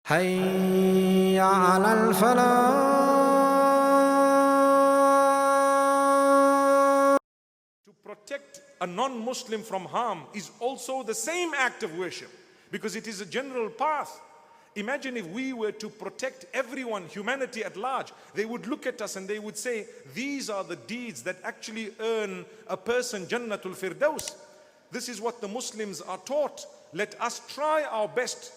حي على الفلاح. To protect a non-Muslim from harm is also the same act of worship, because it is a general path. Imagine if we were to protect everyone, humanity at large, they would look at us and they would say, these are the deeds that actually earn a person Jannatul Firdaus. This is what the Muslims are taught. Let us try our best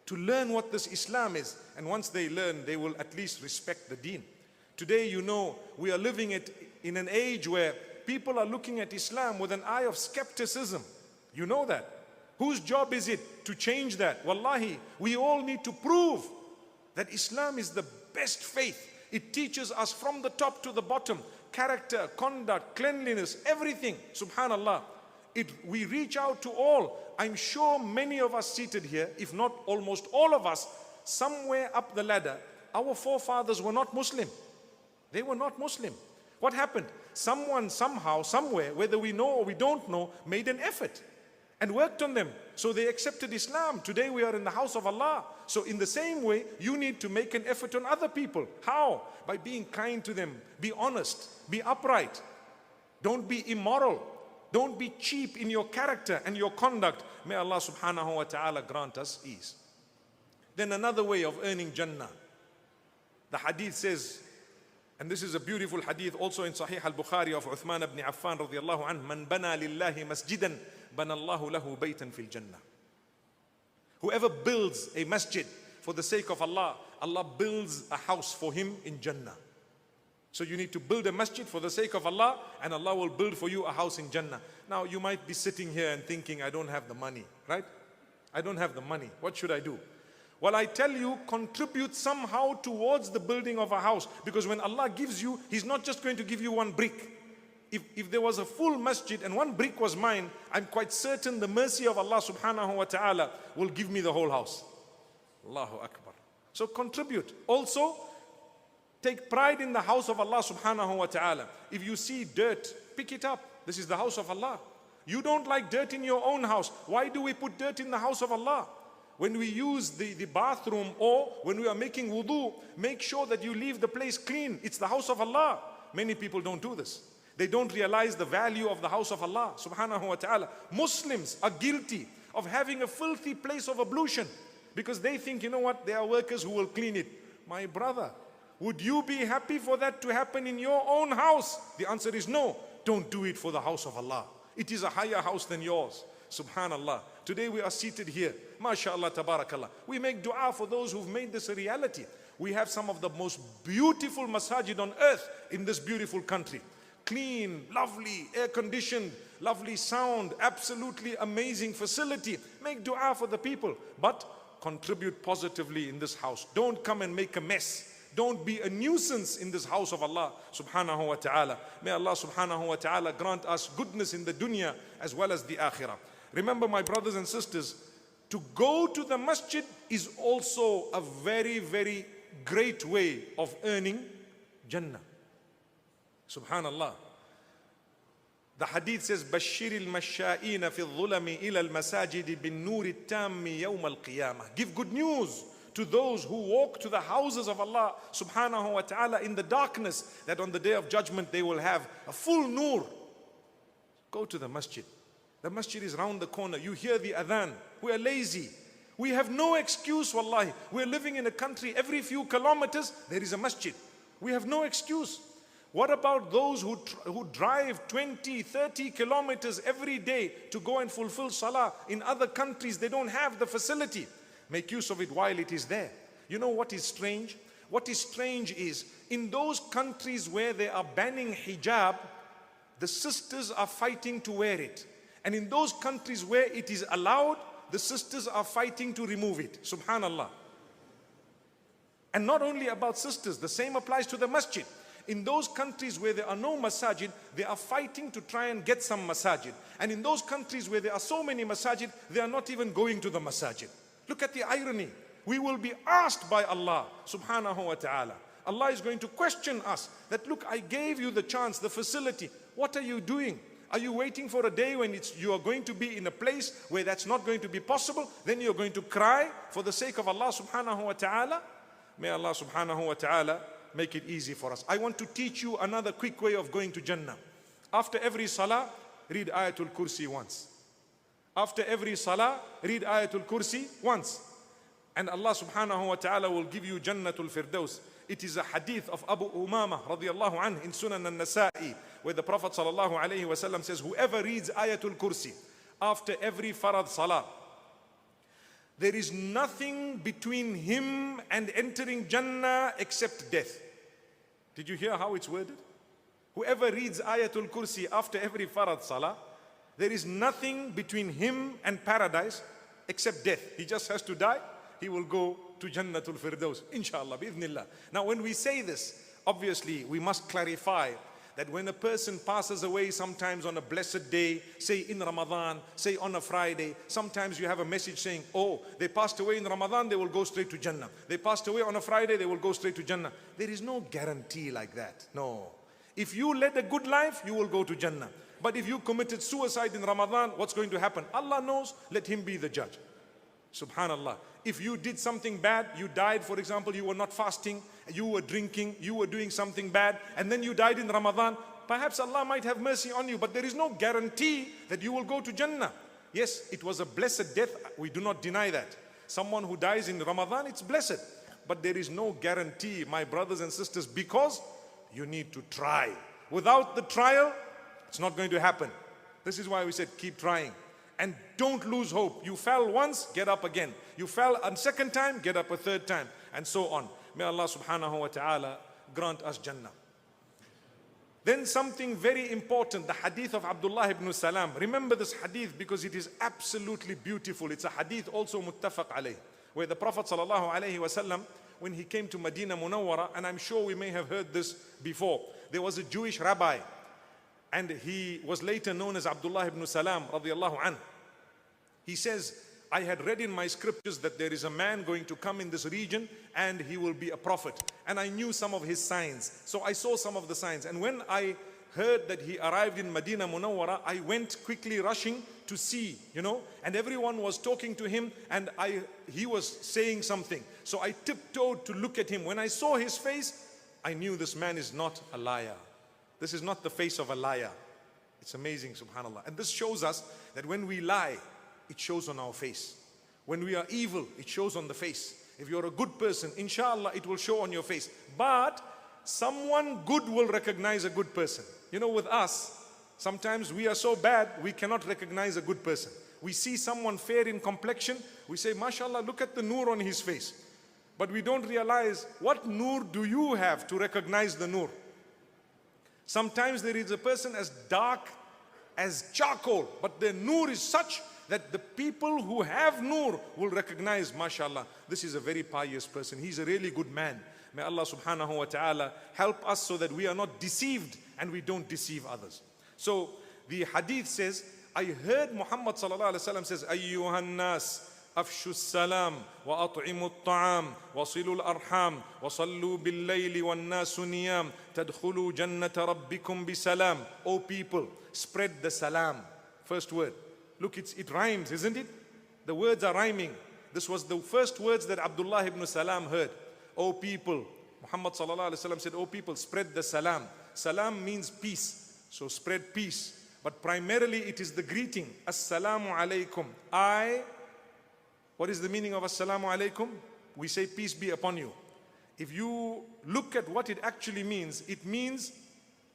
to learn what this Islam is. And once they learn, they will at least respect the deen. Today, you know, we are living in an age where people are looking at Islam with an eye of skepticism. You know that. Whose job is it to change that? Wallahi, we all need to prove that Islam is the best faith. It teaches us from the top to the bottom, character, conduct, cleanliness, everything. Subhanallah. We reach out to all. I'm sure many of us seated here, if not almost all of us, somewhere up the ladder, our forefathers were not Muslim. They were not Muslim. What happened? Someone, somehow, somewhere, whether we know or we don't know, made an effort and worked on them. So they accepted Islam. Today we are in the house of Allah. So in the same way, you need to make an effort on other people. How? By being kind to them. Be honest. Be upright. Don't be immoral. Don't be cheap in your character and your conduct. May Allah subhanahu wa ta'ala grant us ease. Then another way of earning Jannah. The hadith says, and this is a beautiful hadith also in Sahih al-Bukhari of Uthman ibn Affan radiyallahu anhu, Man bana lillahi masjidan, bana Allahu lahu baytan fil Jannah. Whoever builds a masjid for the sake of Allah, Allah builds a house for him in Jannah. So you need to build a masjid for the sake of Allah, and Allah will build for you a house in Jannah. Now you might be sitting here and thinking, I don't have the money, right? I don't have the money. What should I do? Well, I tell you, contribute somehow towards the building of a house. Because when Allah gives you, He's not just going to give you one brick. If there was a full masjid and one brick was mine, I'm quite certain the mercy of Allah subhanahu wa ta'ala will give me the whole house. Allahu Akbar. So contribute. Also, take pride in the house of Allah subhanahu wa ta'ala. If you see dirt, pick it up. This is the house of Allah. You don't like dirt in your own house. Why do we put dirt in the house of Allah? When we use the bathroom or when we are making wudu, make sure that you leave the place clean. It's the house of Allah. Many people don't do this. They don't realize the value of the house of Allah subhanahu wa ta'ala. Muslims are guilty of having a filthy place of ablution because they think, you know what, there are workers who will clean it. My brother, would you be happy for that to happen in your own house? The answer is no. Don't do it for the house of Allah. It is a higher house than yours. Subhanallah. Today we are seated here. MashaAllah, tabarakallah. We make dua for those who've made this a reality. We have some of the most beautiful masajid on earth in this beautiful country. Clean, lovely, air-conditioned, lovely sound, absolutely amazing facility. Make dua for the people, but contribute positively in this house. Don't come and make a mess. Don't be a nuisance in this house of Allah subhanahu wa ta'ala. May Allah subhanahu wa ta'ala grant us goodness in the dunya as well as the akhirah. Remember, my brothers and sisters, to go to the masjid is also a very, very great way of earning Jannah. Subhanallah. The hadith says, Bashir al-masha'ina fi dhulami ila al-masajid bin nuri tammi yawm al-qiyamah. Give good news to those who walk to the houses of Allah subhanahu wa ta'ala in the darkness, that on the day of judgment they will have a full nur. Go to the masjid. The masjid is round the corner. You hear the adhan. We are lazy. We have no excuse, wallahi. We are living in a country, every few kilometers, there is a masjid. We have no excuse. What about those who drive 20, 30 kilometers every day to go and fulfill salah? In other countries, they don't have the facility. Make use of it while it is there. You know what is strange? What is strange is, in those countries where they are banning hijab, the sisters are fighting to wear it. And in those countries where it is allowed, the sisters are fighting to remove it. Subhanallah. And not only about sisters, the same applies to the masjid. In those countries where there are no masajid, they are fighting to try and get some masajid. And in those countries where there are so many masajid, they are not even going to the masajid. Look at the irony. We will be asked by Allah subhanahu wa ta'ala. Allah is going to question us that, look, I gave you the chance, the facility. What are you doing? Are you waiting for a day when you are going to be in a place where that's not going to be possible? Then you're going to cry for the sake of Allah subhanahu wa ta'ala? May Allah subhanahu wa ta'ala make it easy for us. I want to teach you another quick way of going to Jannah. After every salah, read Ayatul Kursi once. After every salah, read Ayatul Kursi once. And Allah subhanahu wa ta'ala will give you Jannatul Firdaus. It is a hadith of Abu Umama radiallahu anhu in Sunan al-Nasa'i, where the Prophet sallallahu alayhi wa sallam says, whoever reads Ayatul Kursi after every farad salah, there is nothing between him and entering Jannah except death. Did you hear how it's worded? Whoever reads Ayatul Kursi after every farad salah, there is nothing between him and paradise except death. He just has to die. He will go to Jannatul Firdaus, inshallah, bi'idhnillah. Now when we say this, obviously we must clarify that when a person passes away sometimes on a blessed day, say in Ramadan, say on a Friday, sometimes you have a message saying, oh, they passed away in Ramadan, they will go straight to Jannah. They passed away on a Friday, they will go straight to Jannah. There is no guarantee like that, no. If you led a good life, you will go to Jannah. But if you committed suicide in Ramadan, what's going to happen? Allah knows, let him be the judge. Subhanallah. If you did something bad, you died, for example, you were not fasting, you were drinking, you were doing something bad, and then you died in Ramadan, perhaps Allah might have mercy on you, but there is no guarantee that you will go to Jannah. Yes, it was a blessed death, we do not deny that. Someone who dies in Ramadan, it's blessed. But there is no guarantee, my brothers and sisters, because you need to try. Without the trial, it's not going to happen. This is why we said keep trying. And don't lose hope. You fell once, get up again. You fell a second time, get up a third time. And so on. May Allah subhanahu wa ta'ala grant us Jannah. Then something very important, the hadith of Abdullah ibn Salam. Remember this hadith because it is absolutely beautiful. It's a hadith also muttafaq alayh, where the Prophet sallallahu alayhi wa sallam, when he came to Medina Munawwara, and I'm sure we may have heard this before, there was a Jewish rabbi, and he was later known as Abdullah ibn Salam radiallahu anhu. He says, I had read in my scriptures that there is a man going to come in this region and he will be a prophet. And I knew some of his signs. So I saw some of the signs. And when I heard that he arrived in Medina Munawwara, I went quickly rushing to see, and everyone was talking to him and he was saying something. So I tiptoed to look at him. When I saw his face, I knew this man is not a liar. This is not the face of a liar. It's amazing, subhanAllah. And this shows us that when we lie, it shows on our face. When we are evil, it shows on the face. If you're a good person, inshallah, it will show on your face. But someone good will recognize a good person. With us, sometimes we are so bad, we cannot recognize a good person. We see someone fair in complexion, we say, mashallah, look at the nur on his face. But we don't realize, what nur do you have to recognize the nur? Sometimes there is a person as dark as charcoal, but their nur is such that the people who have nur will recognize, mashallah, this is a very pious person. He's a really good man. May Allah subhanahu wa ta'ala help us so that we are not deceived and we don't deceive others. So the hadith says, I heard Muhammad sallallahu alaihi wasallam says, Ayyuhan nas, afshu salam, wa at'imu at-ta'am, wa silu al-arham, wa sallu bil-layli wan-nasu niyam, tadkhulu jannata rabbikum bi-salam. O people, spread the salam. First word. Look, it rhymes, isn't it? The words are rhyming. This was the first words that Abdullah ibn Salam heard. O people, Muhammad sallallahu alaihi wasallam said, O people, spread the salam. Salam means peace, so spread peace. But primarily it is the greeting, Assalamu alaikum. What is the meaning of Assalamu alaikum? We say peace be upon you. If you look at what it actually means, it means,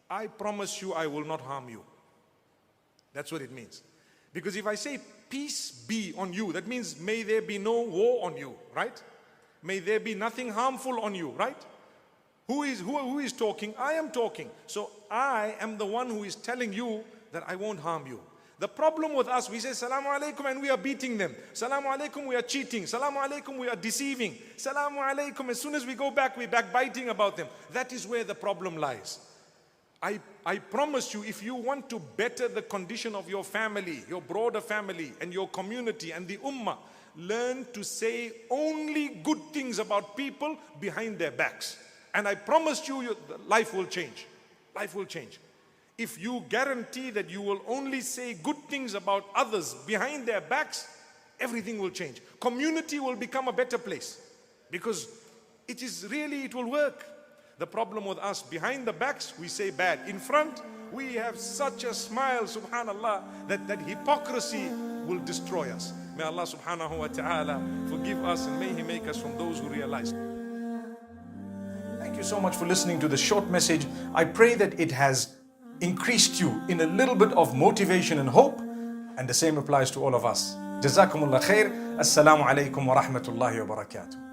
I promise you I will not harm you. That's what it means. Because if I say peace be on you, that means may there be no war on you, right? May there be nothing harmful on you, right? Who is talking? I am talking. So I am the one who is telling you that I won't harm you. The problem with us, we say Salamu alaikum and we are beating them. Salamu alaikum, we are cheating. Salamu alaikum, we are deceiving. Salamu alaikum, as soon as we go back, we're backbiting about them. That is where the problem lies. I promise you, if you want to better the condition of your family, your broader family and your community and the ummah, learn to say only good things about people behind their backs. And I promise you, life will change. Life will change. if you guarantee that you will only say good things about others behind their backs, everything will change. Community will become a better place because it will work. The problem with us, behind the backs, we say bad. In front, we have such a smile, subhanallah, that hypocrisy will destroy us. May Allah subhanahu wa ta'ala forgive us and may He make us from those who realize. Thank you so much for listening to the short message. I pray that it has increased you in a little bit of motivation and hope, and the same applies to all of us. Jazakumullah khair. Assalamu alaikum wa rahmatullahi wa barakatuh.